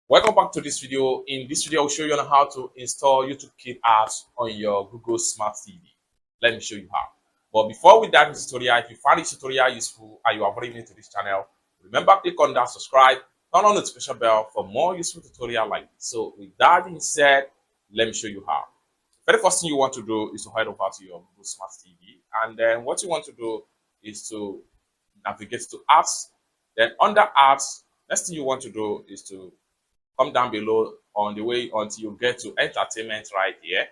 Welcome back to this video. In this video, I'll show you on how to install YouTube Kid apps on your Google Smart TV. Let me show you how. But before we dive into the tutorial, if you find this tutorial useful and you are very new to this channel, remember click on that subscribe, turn on the notification bell for more useful tutorial like this. So with that being said, let me show you how. The very first thing you want to do is to head over to your Google Smart TV, and then what you want to do is to navigate to apps. Then under apps, next thing you want to do is to come down below on the way until you get to entertainment right here.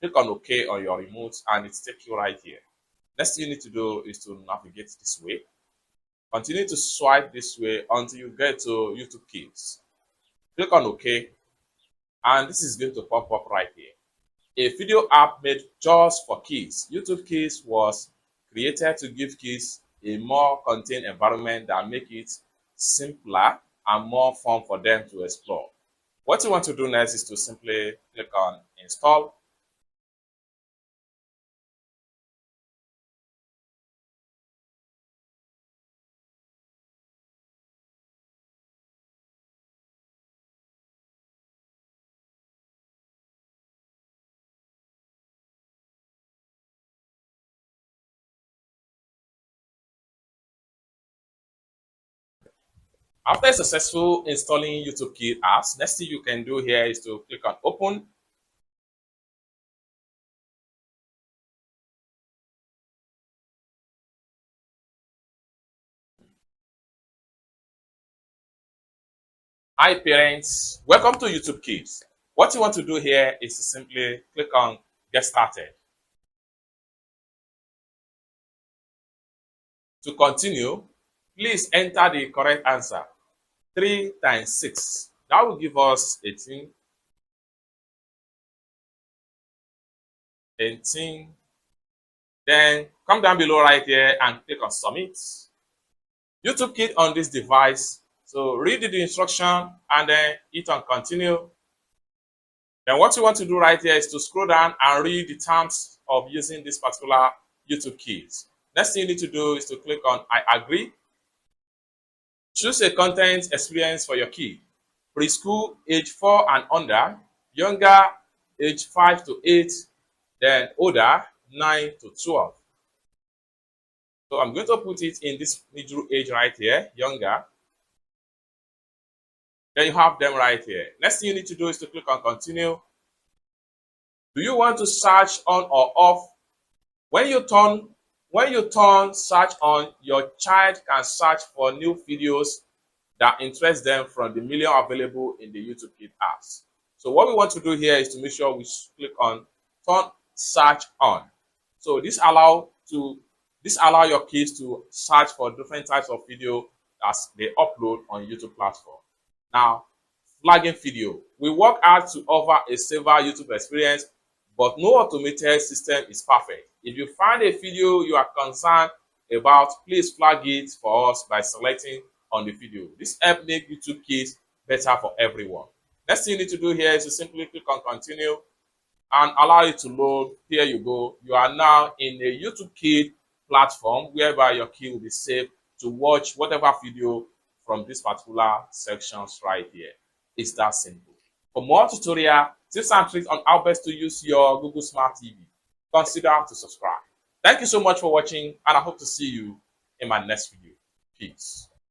Click on OK on your remote and it takes you right here. Next thing you need to do is to navigate this way. Continue to swipe this way until you get to YouTube Kids. Click on OK and this is going to pop up right here. A video app made just for kids. YouTube Kids was created to give kids a more contained environment that make it simpler and more fun for them to explore. What you want to do next is to simply click on install. After successful installing YouTube Kid apps, next thing you can do here is to click on open. Hi parents, welcome to YouTube Kids. What you want to do here is to simply click on get started. To continue, please enter the correct answer. 3 times 6. That will give us 18. 18. Then come down below right here and click on submit. YouTube Kid on this device. So read the instruction and then hit on continue. Then what you want to do right here is to scroll down and read the terms of using this particular YouTube Kids. Next thing you need to do is to click on I agree. Choose a content experience for your kid. Preschool, age 4 and under. Younger, age 5 to 8. Then older, 9 to 12. So I'm going to put it in this middle age right here, younger. Then you have them right here. Next thing you need to do is to click on continue. Do you want to search on or off? When you turn search on, your child can search for new videos that interest them from the million available in the YouTube Kid apps. So what we want to do here is to make sure we click on turn search on. So this allow your kids to search for different types of video as they upload on YouTube platform. Now, flagging video. We work hard to offer a safer YouTube experience, but no automated system is perfect. If you find a video you are concerned about, please flag it for us by selecting on the video. This helps make YouTube Kids better for everyone. Next thing you need to do here is to simply click on continue and allow it to load. Here you go. You are now in a YouTube Kid platform whereby your kid will be safe to watch whatever video from this particular sections right here. It's that simple. For more tutorial, tips and tricks on how best to use your Google Smart TV, consider to subscribe. Thank you so much for watching, and I hope to see you in my next video. Peace.